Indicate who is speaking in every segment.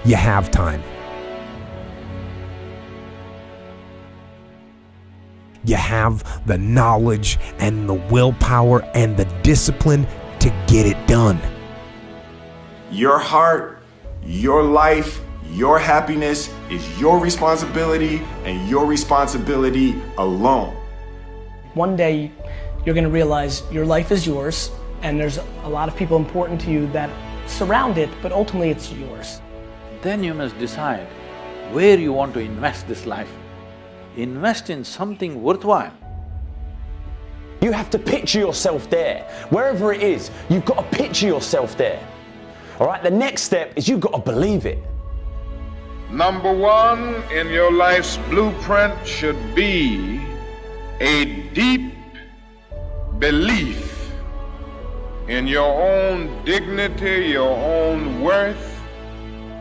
Speaker 1: you have time. You have the knowledge and the willpower and the discipline to get it done.
Speaker 2: Your heart, your life, your happiness is your responsibility and your responsibility alone.
Speaker 3: One day, you're going to realize your life is yours, and there's a lot of people important to you that surround it, but ultimately it's yours.
Speaker 4: Then you must decide where you want to invest this life. Invest in something worthwhile.
Speaker 5: You have to picture yourself there. Wherever it is, you've got to picture yourself there. All right, the next step is you've got to believe it.
Speaker 6: Number one in your life's blueprint should be a deep belief in your own dignity, your own worth,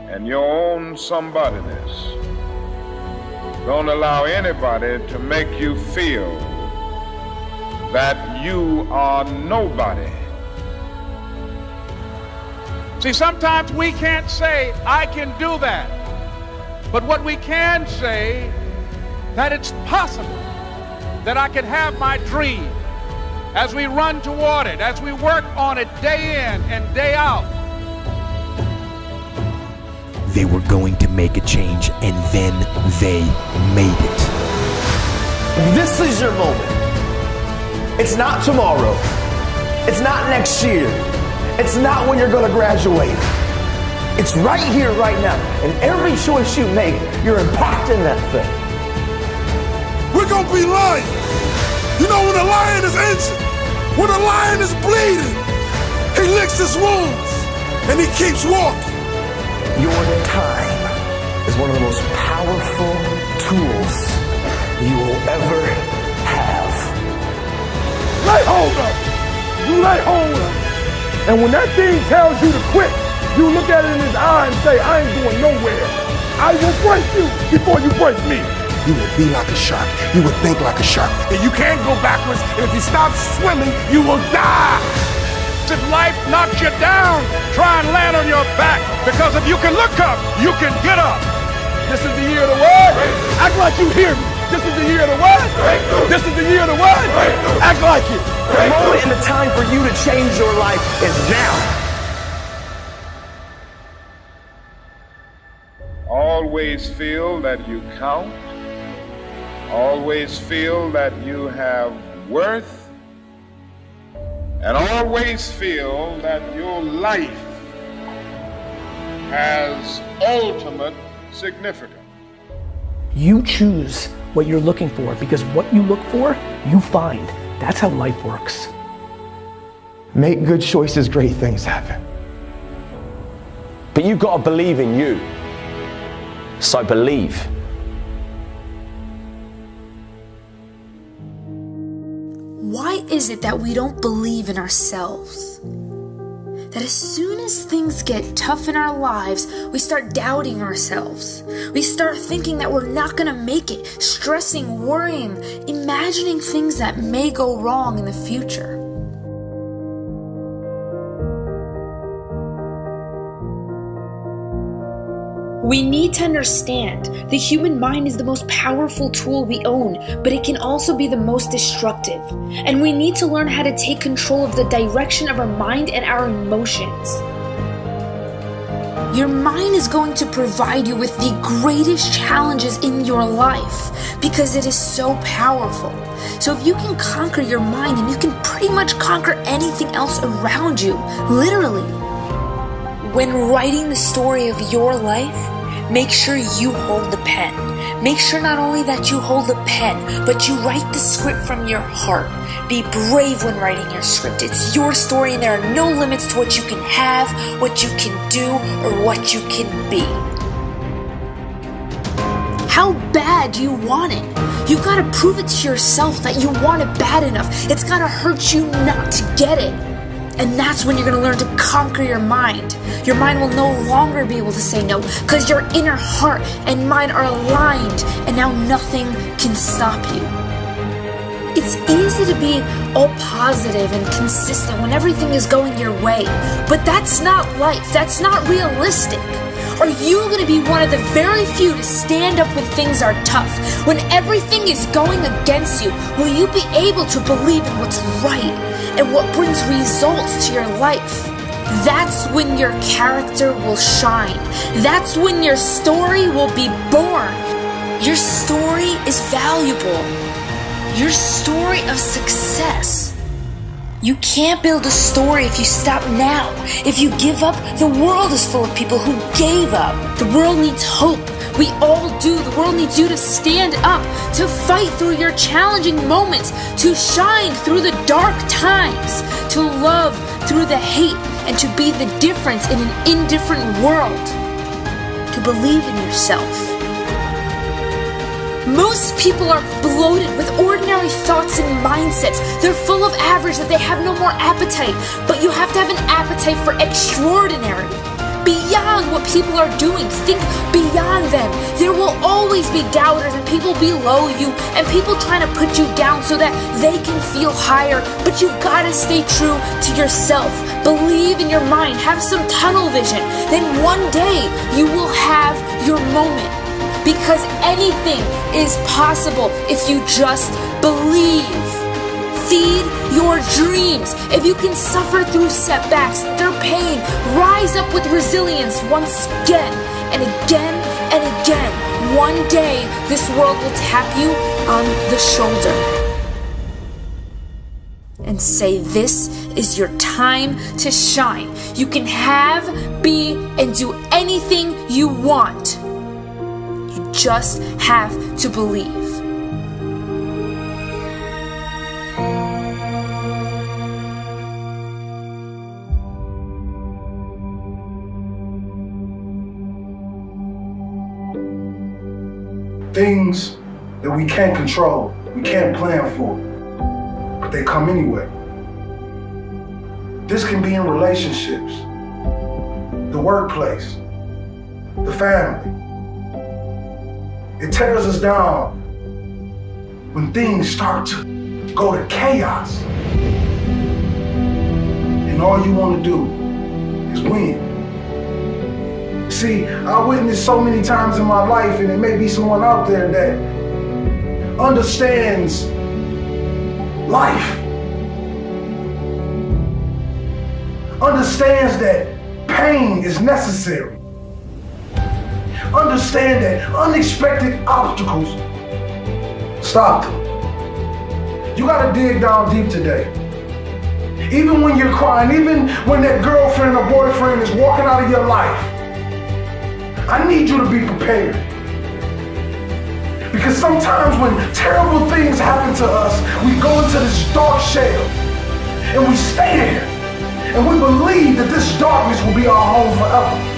Speaker 6: and your own somebodyness. Don't allow anybody to make you feel that you are nobody.
Speaker 7: See, sometimes we can't say, I can do that. But what we can say, that it's possible that I can have my dream as we run toward it, as we work on it day in and day out.
Speaker 1: They were going to make a change, and then they made it.
Speaker 5: This is your moment. It's not tomorrow. It's not next year. It's not when you're gonna graduate. It's right here, right now. And every choice you make, you're impacting that thing.
Speaker 8: We're gonna be lions. You know, when a lion is injured, when a lion is bleeding, he licks his wounds and he keeps walking.
Speaker 5: Your time is one of the most powerful tools you will ever have.
Speaker 8: Lay hold of it. You lay hold of it. And when that thing tells you to quit, you look at it in his eye and say, I ain't going nowhere. I will break you before you break me. You will be like a shark. You will think like a shark. And you can't go backwards. And if you stop swimming, you will die.
Speaker 7: If life knocks you down, try and land on your back. Because if you can look up, you can get up.
Speaker 8: This is the year of the what? Act like you hear me. This is the year of the what? This is the year of the what? Act like it.
Speaker 5: The moment and the time for you to change your life is now.
Speaker 6: Always feel that you count. Always feel that you have worth. And always feel that your life has ultimate significance.
Speaker 3: You choose what you're looking for, because what you look for, you find. That's how life works.
Speaker 5: Make good choices, great things happen. But you've got to believe in you. So believe.
Speaker 9: Why is it that we don't believe in ourselves? That as soon as things get tough in our lives, we start doubting ourselves. We start thinking that we're not gonna make it, stressing, worrying, imagining things that may go wrong in the future. We need to understand the human mind is the most powerful tool we own, but it can also be the most destructive. And we need to learn how to take control of the direction of our mind and our emotions. Your mind is going to provide you with the greatest challenges in your life because it is so powerful. So if you can conquer your mind, and you can pretty much conquer anything else around you, literally. When writing the story of your life, make sure you hold the pen. Make sure not only that you hold the pen, but you write the script from your heart. Be brave when writing your script. It's your story, and there are no limits to what you can have, what you can do, or what you can be. How bad do you want it? You've got to prove it to yourself that you want it bad enough. It's got to hurt you not to get it. And that's when you're going to learn to conquer your mind. Your mind will no longer be able to say no, because your inner heart and mind are aligned, and now nothing can stop you. It's easy to be all positive and consistent when everything is going your way, but that's not life. That's not realistic. Are you going to be one of the very few to stand up when things are tough? When everything is going against you, will you be able to believe in what's right and what brings results to your life? That's when your character will shine. That's when your story will be born. Your story is valuable. Your story of success. You can't build a story if you stop now. If you give up, the world is full of people who gave up. The world needs hope. We all do. The world needs you to stand up, to fight through your challenging moments, to shine through the dark times, to love through the hate, and to be the difference in an indifferent world. To believe in yourself. Most people are bloated with ordinary thoughts and mindsets. They're full of average that they have no more appetite. But you have to have an appetite for extraordinary. Beyond what people are doing. Think beyond them. There will always be doubters and people below you and people trying to put you down so that they can feel higher. But you've got to stay true to yourself. Believe in your mind. Have some tunnel vision. Then one day you will have your moment. Because anything is possible if you just believe. Feed your dreams. If you can suffer through setbacks, through pain, rise up with resilience once again and again and again. One day, this world will tap you on the shoulder and say, this is your time to shine. You can have, be, and do anything you want. Just have to believe.
Speaker 8: Things that we can't control, we can't plan for, but they come anyway. This can be in relationships, the workplace, the family. It tears us down when things start to go to chaos. And all you want to do is win. See, I witnessed so many times in my life, and it may be someone out there that understands life. Understands that pain is necessary. Understand that unexpected obstacles stop them. You gotta dig down deep today. Even when you're crying, even when that girlfriend or boyfriend is walking out of your life, I need you to be prepared. Because sometimes when terrible things happen to us, we go into this dark shell and we stay there and we believe that this darkness will be our home forever.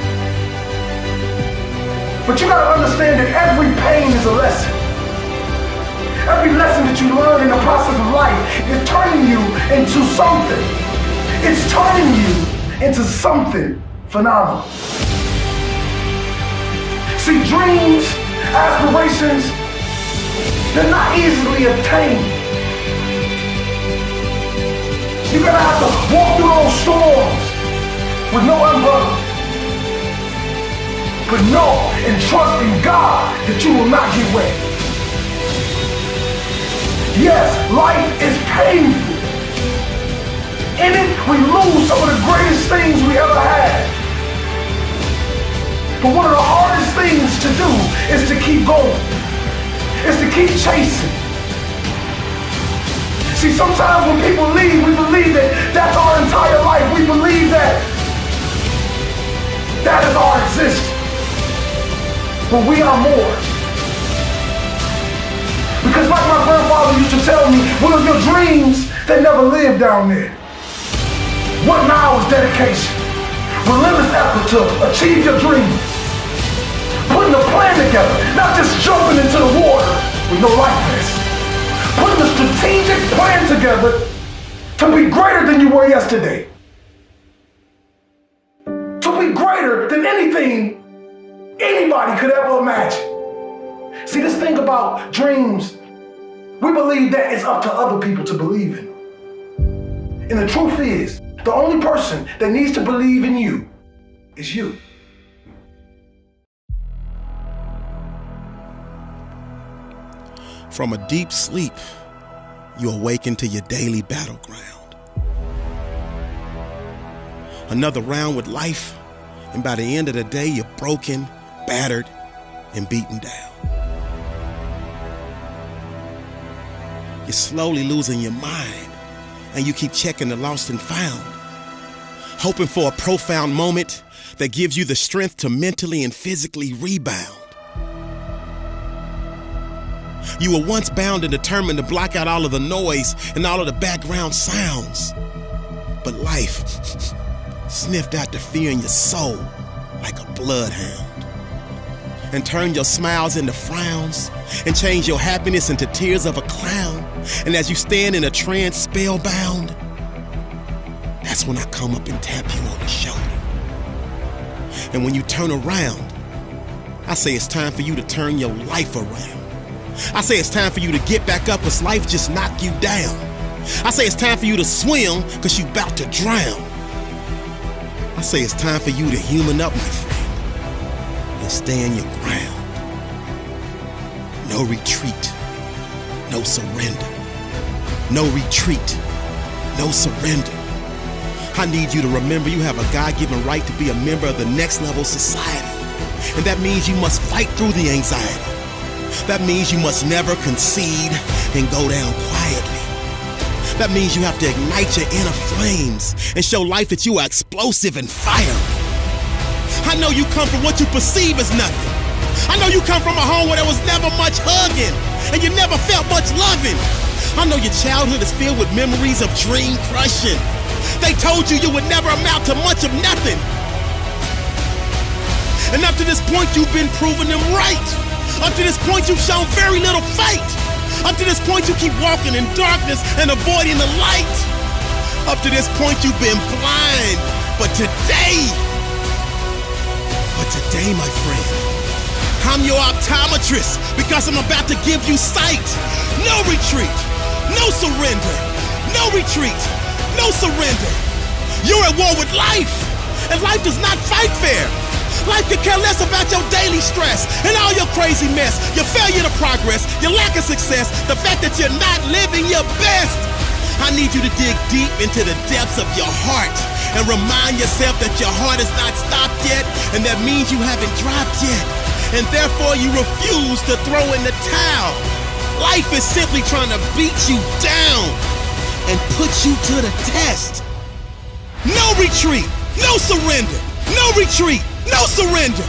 Speaker 8: But you gotta understand that every pain is a lesson. Every lesson that you learn in the process of life is turning you into something. It's turning you into something phenomenal. See, dreams, aspirations, they're not easily obtained. You're gonna have to walk through those storms with no umbrella. But know and trust in God that you will not get wet. Yes, life is painful. In it, we lose some of the greatest things we ever had. But one of the hardest things to do is to keep going. Is to keep chasing. See, sometimes when people leave, we believe that that's our entire life. We believe that that is our existence. But we are more. Because like my grandfather used to tell me, one of your dreams, they never live down there. What now is dedication? Relentless effort to achieve your dreams. Putting a plan together, not just jumping into the water with no life vest. Putting a strategic plan together to be greater than you were yesterday. To be greater than anything anybody could ever imagine. See, this thing about dreams, we believe that it's up to other people to believe in. And the truth is, the only person that needs to believe in you is you.
Speaker 10: From a deep sleep, you awaken to your daily battleground. Another round with life, and by the end of the day, you're broken, battered, and beaten down. You're slowly losing your mind, and you keep checking the lost and found, hoping for a profound moment that gives you the strength to mentally and physically rebound. You were once bound and determined to block out all of the noise and all of the background sounds. But life sniffed out the fear in your soul like a bloodhound, and turned your smiles into frowns, and changed your happiness into tears of a clown. And as you stand in a trance spellbound, that's when I come up and tap you on the shoulder. And when you turn around, I say it's time for you to turn your life around. I say it's time for you to get back up, cause life just knocked you down. I say it's time for you to swim, cause you about to drown. I say it's time for you to human up, my friend, and stand your ground. No retreat, no surrender. No retreat, no surrender. I need you to remember you have a God-given right to be a member of the next level society. And that means you must fight through the anxiety. That means you must never concede and go down quietly. That means you have to ignite your inner flames and show life that you are explosive and fiery. I know you come from what you perceive as nothing. I know you come from a home where there was never much hugging and you never felt much loving. I know your childhood is filled with memories of dream crushing. They told you you would never amount to much of nothing. And up to this point, you've been proving them right. Up to this point, you've shown very little fight. Up to this point, you keep walking in darkness and avoiding the light. Up to this point, you've been blind. But today, my friend, I'm your optometrist because I'm about to give you sight. No retreat, no surrender. No retreat, no surrender. You're at war with life, and life does not fight fair. Life could care less about your daily stress and all your crazy mess, your failure to progress, your lack of success, the fact that you're not living your best. I need you to dig deep into the depths of your heart and remind yourself that your heart has not stopped yet, and that means you haven't dropped yet, and therefore you refuse to throw in the towel. Life is simply trying to beat you down and put you to the test. No retreat, no surrender. No retreat, no surrender.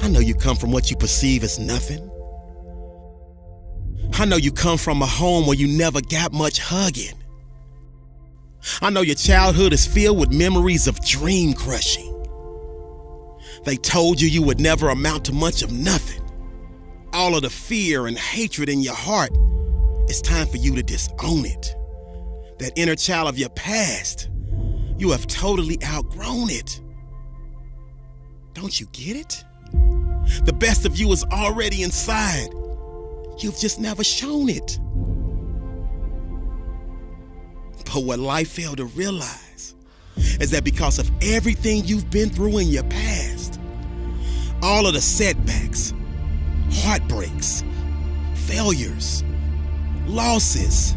Speaker 10: I know you come from what you perceive as nothing. I know you come from a home where you never got much hugging. I know your childhood is filled with memories of dream crushing. They told you you would never amount to much of nothing. All of the fear and hatred in your heart, it's time for you to disown it. That inner child of your past, you have totally outgrown it. Don't you get it? The best of you is already inside. You've just never shown it. But what life failed to realize is that because of everything you've been through in your past, all of the setbacks, heartbreaks, failures, losses,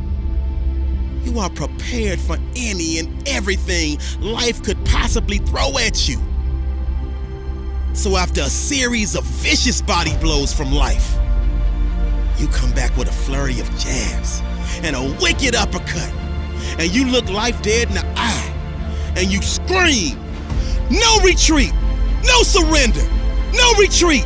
Speaker 10: you are prepared for any and everything life could possibly throw at you. So after a series of vicious body blows from life, you come back with a flurry of jabs and a wicked uppercut, and you look life dead in the eye, and you scream, no retreat, no surrender, no retreat,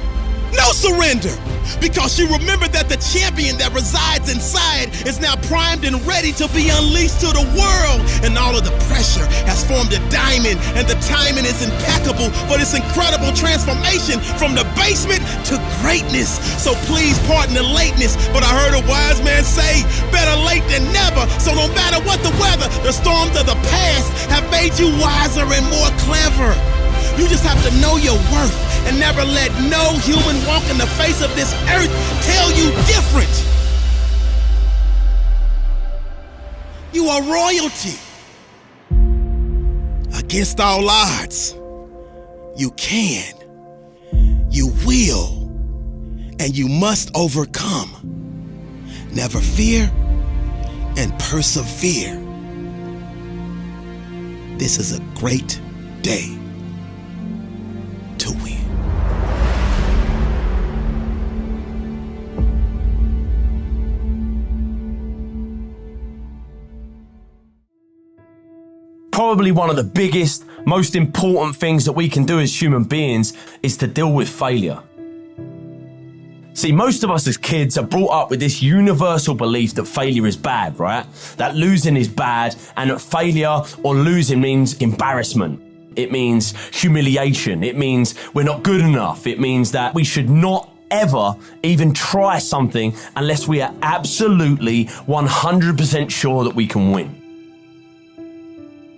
Speaker 10: no surrender. Because you remember that the champion that resides inside is now primed and ready to be unleashed to the world. And all of the pressure has formed a diamond, and the timing is impeccable for this incredible transformation from the basement to greatness. So please pardon the lateness, but I heard a wise man say, better late than never. So no matter what the weather, the storms of the past have made you wiser and more clever. You just have to know your worth and never let no human walk in the face of this earth tell you different. You are royalty. Against all odds, you can will, and you must overcome. Never fear and persevere. This is a great day to win.
Speaker 5: Probably one of the biggest, most important things that we can do as human beings is to deal with failure. See, most of us as kids are brought up with this universal belief that failure is bad, right? That losing is bad, and that failure or losing means embarrassment. It means humiliation. It means we're not good enough. It means that we should not ever even try something unless we are absolutely 100% sure that we can win.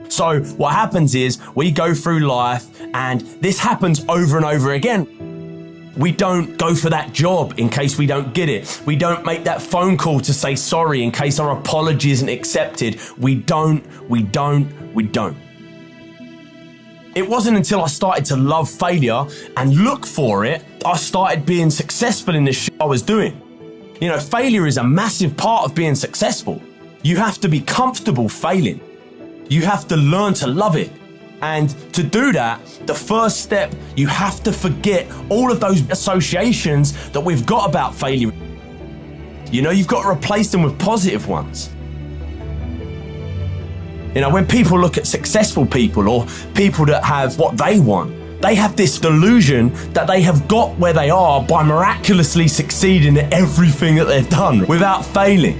Speaker 5: So what happens is we go through life, and this happens over and over again. We don't go for that job in case we don't get it. We don't make that phone call to say sorry in case our apology isn't accepted. We don't. It wasn't until I started to love failure and look for it, I started being successful in the shit I was doing. You know, failure is a massive part of being successful. You have to be comfortable failing. You have to learn to love it. And to do that, the first step, you have to forget all of those associations that we've got about failure. You know, you've got to replace them with positive ones. You know, when people look at successful people or people that have what they want, they have this delusion that they have got where they are by miraculously succeeding at everything that they've done without failing.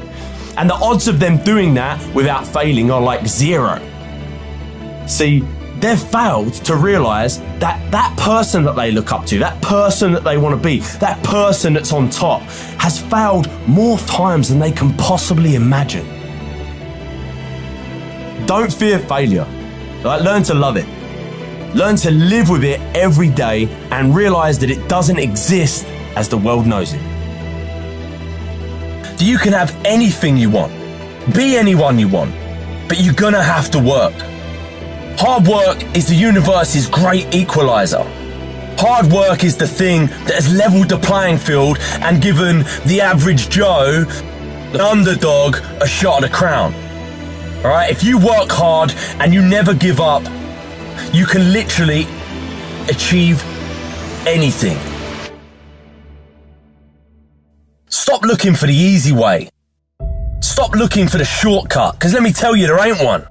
Speaker 5: And the odds of them doing that without failing are like zero. See, they've failed to realize that that person that they look up to, that person that they want to be, that person that's on top, has failed more times than they can possibly imagine. Don't fear failure. Learn to love it. Learn to live with it every day and realize that it doesn't exist as the world knows it.
Speaker 11: You can have anything you want, be anyone you want, but you're gonna have to work. Hard work is the universe's great equalizer. Hard work is the thing that has leveled the playing field and given the average Joe, the underdog, a shot at the crown. All right, if you work hard and you never give up, you can literally achieve anything. Stop looking for the easy way. Stop looking for the shortcut, because let me tell you, there ain't one.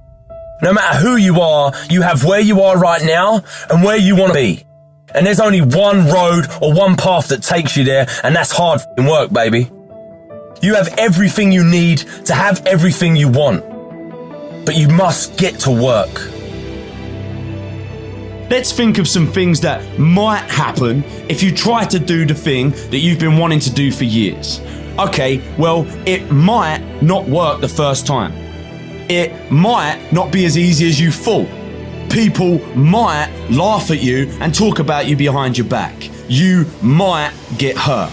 Speaker 11: No matter who you are, you have where you are right now and where you want to be. And there's only one road or one path that takes you there, and that's hard f***ing work, baby. You have everything you need to have everything you want. But you must get to work.
Speaker 5: Let's think of some things that might happen if you try to do the thing that you've been wanting to do for years. Okay, well, it might not work the first time. It might not be as easy as you thought. People might laugh at you and talk about you behind your back. You might get hurt.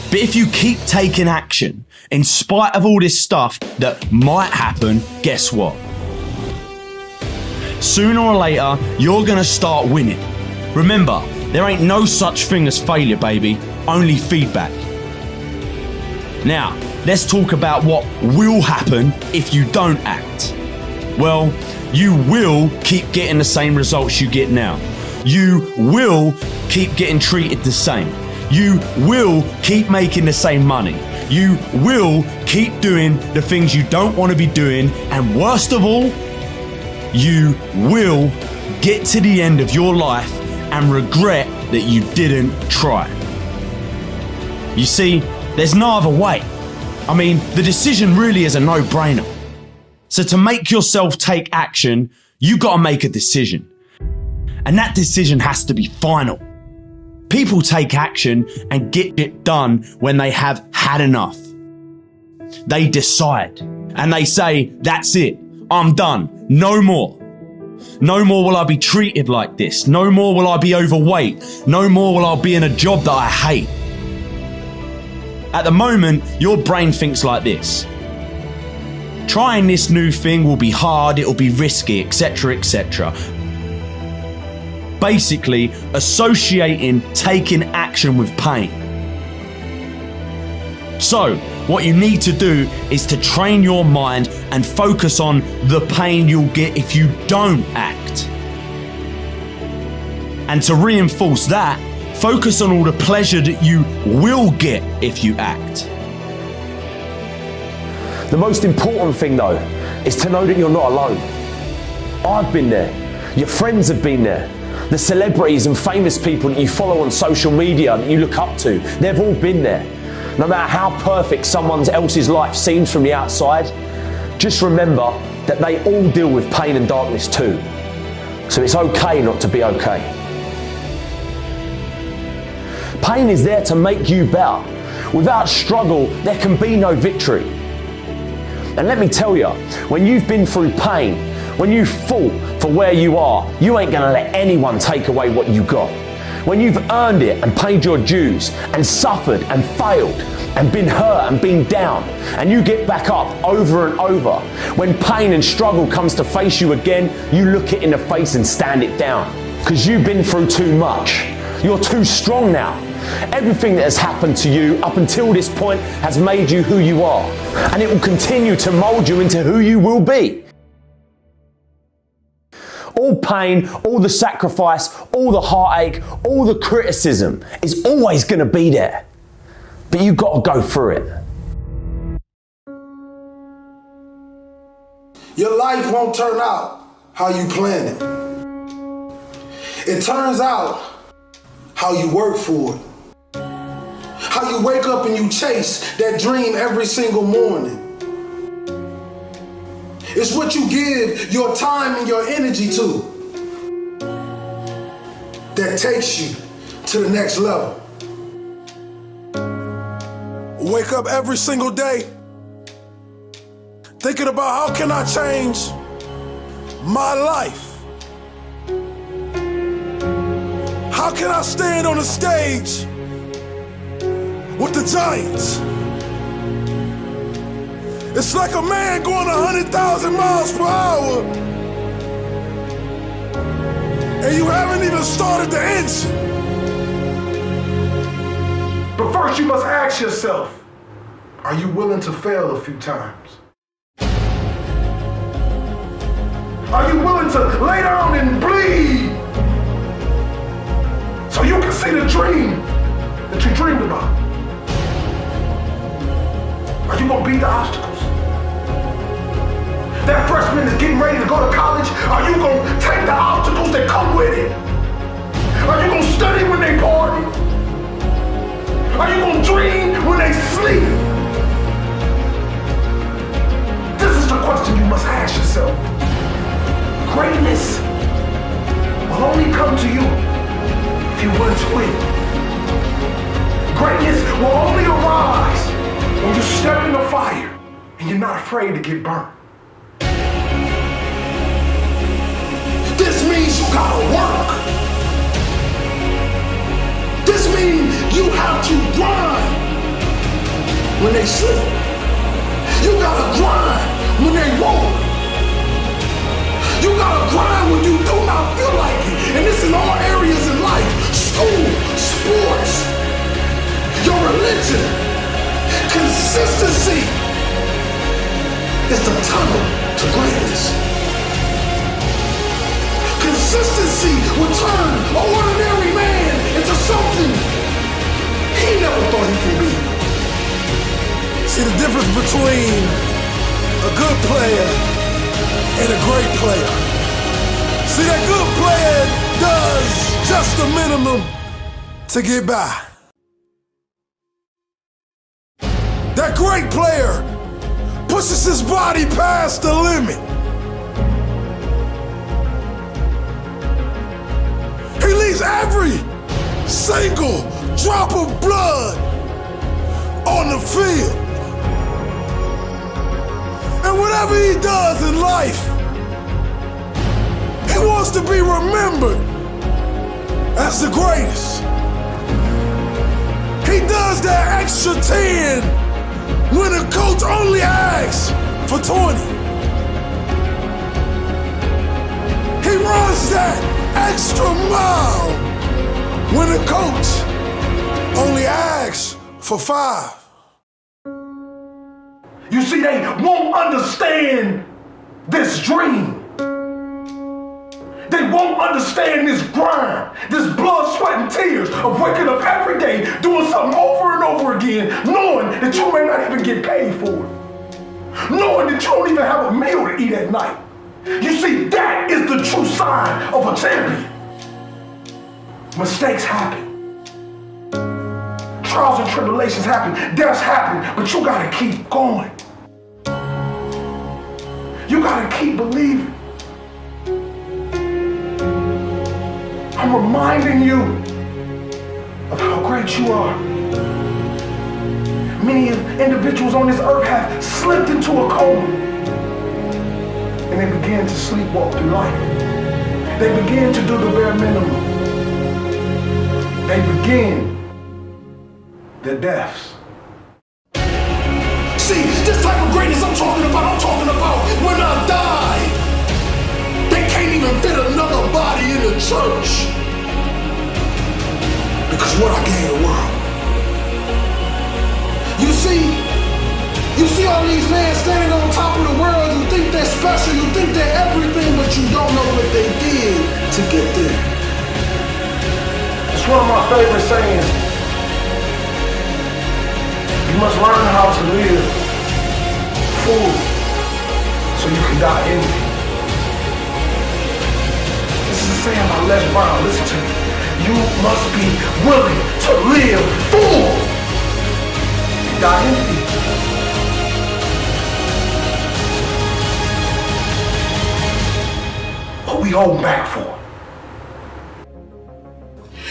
Speaker 5: But if you keep taking action, in spite of all this stuff that might happen, guess what? Sooner or later, you're gonna start winning. Remember, there ain't no such thing as failure, baby, only feedback. Now, let's talk about what will happen if you don't act. Well, you will keep getting the same results you get now. You will keep getting treated the same. You will keep making the same money. You will keep doing the things you don't want to be doing, and worst of all, you will get to the end of your life and regret that you didn't try. You see, there's no other way. I mean, the decision really is a no-brainer. So to make yourself take action, you gotta make a decision. And that decision has to be final. People take action and get it done when they have had enough. They decide and they say, that's it, I'm done, no more. No more will I be treated like this. No more will I be overweight. No more will I be in a job that I hate. At the moment, your brain thinks like this. Trying this new thing will be hard, it'll be risky, etc., etc. basically associating taking action with pain. So, what you need to do is to train your mind and focus on the pain you'll get if you don't act. And to reinforce that, focus on all the pleasure that you will get if you act.
Speaker 11: The most important thing though is to know that you're not alone. I've been there. Your friends have been there. The celebrities and famous people that you follow on social media that you look up to, they've all been there. No matter how perfect someone else's life seems from the outside, just remember that they all deal with pain and darkness too. So it's okay not to be okay. Pain is there to make you better. Without struggle, there can be no victory. And let me tell you, when you've been through pain, when you've fought for where you are, you ain't gonna let anyone take away what you got. When you've earned it and paid your dues and suffered and failed and been hurt and been down, and you get back up over and over, when pain and struggle comes to face you again, you look it in the face and stand it down. Because you've been through too much. You're too strong now. Everything that has happened to you up until this point has made you who you are, and it will continue to mold you into who you will be. All pain, all the sacrifice, all the heartache, all the criticism is always going to be there. But you've got to go through it.
Speaker 8: Your life won't turn out how you plan it. It turns out how you work for it. How you wake up and you chase that dream every single morning. It's what you give your time and your energy to that takes you to the next level. Wake up every single day thinking about how can I change my life? How can I stand on the stage with the giants? It's like a man going 100,000 miles per hour and you haven't even started the engine. But first you must ask yourself, are you willing to fail a few times? Are you willing to lay down and bleed so you can see the dream that you dreamed about? Are you gonna beat the obstacles? That freshman is getting ready to go to college, are you gonna take the obstacles that come with it? Are you gonna study when they party? Are you gonna dream when they sleep? This is the question you must ask yourself. Greatness will only come to you if you're willing to win. Greatness will only arise when you step in the fire and you're not afraid to get burnt. This means you gotta work. This means you have to grind when they sleep. You gotta grind when they won't. You gotta grind when you do not feel like it. And this in all areas in life. School, sports, your religion. Consistency is the tunnel to greatness. Consistency will turn an ordinary man into something he never thought he could be. See the difference between a good player and a great player. See, that good player does just the minimum to get by. That great player pushes his body past the limit. He leaves every single drop of blood on the field. And whatever he does in life, he wants to be remembered as the greatest. He does that extra 10 when the coach only asks for 20. He runs that extra mile for 5. You see, they won't understand this dream. They won't understand this grind, this blood, sweat, and tears of waking up every day, doing something over and over again, knowing that you may not even get paid for it. Knowing that you don't even have a meal to eat at night. You see, that is the true sign of a champion. Mistakes happen. Trials and tribulations happen. Deaths happen, but you gotta keep going. You gotta keep believing. I'm reminding you of how great you are. Many individuals on this earth have slipped into a coma and they begin to sleepwalk through life. They begin to do the bare minimum. They begin their deaths. See, this type of greatness I'm talking about when I die, they can't even fit another body in the church. Because what I gave the world. You see all these men standing on top of the world, you think they're special, you think they're everything, but you don't know what they did to get there. It's one of my favorite sayings. You must learn how to live full so you can die empty. This is a saying by Les Brown. Listen to me. You must be willing to live full and die empty. What we holding back for?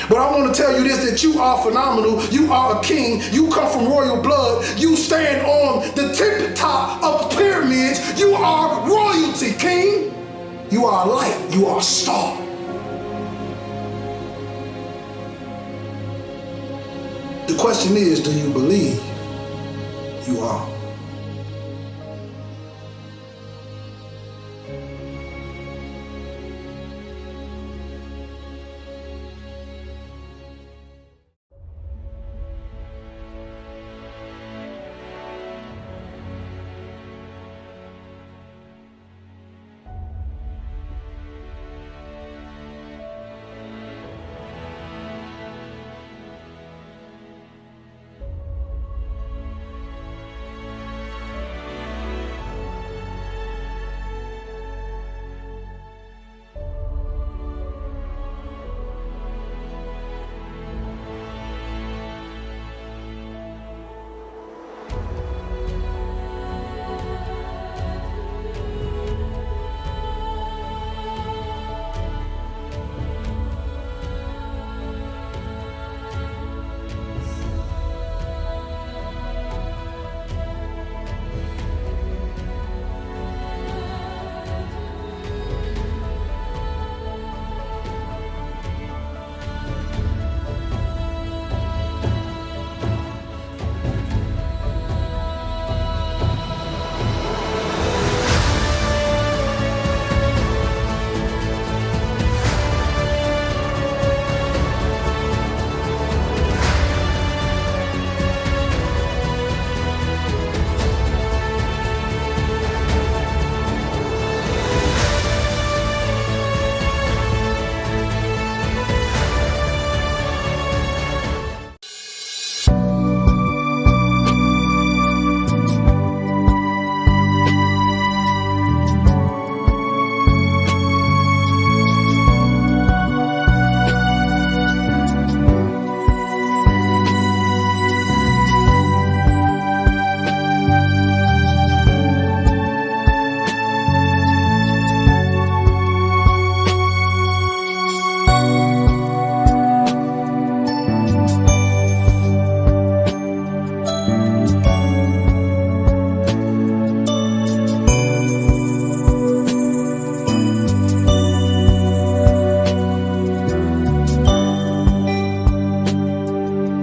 Speaker 8: But I want to tell you this, that you are phenomenal. You are a king. You come from royal blood. You stand on the tip top of the pyramids. You are royalty, king. You are a light. You are a star. The question is, do you believe you are?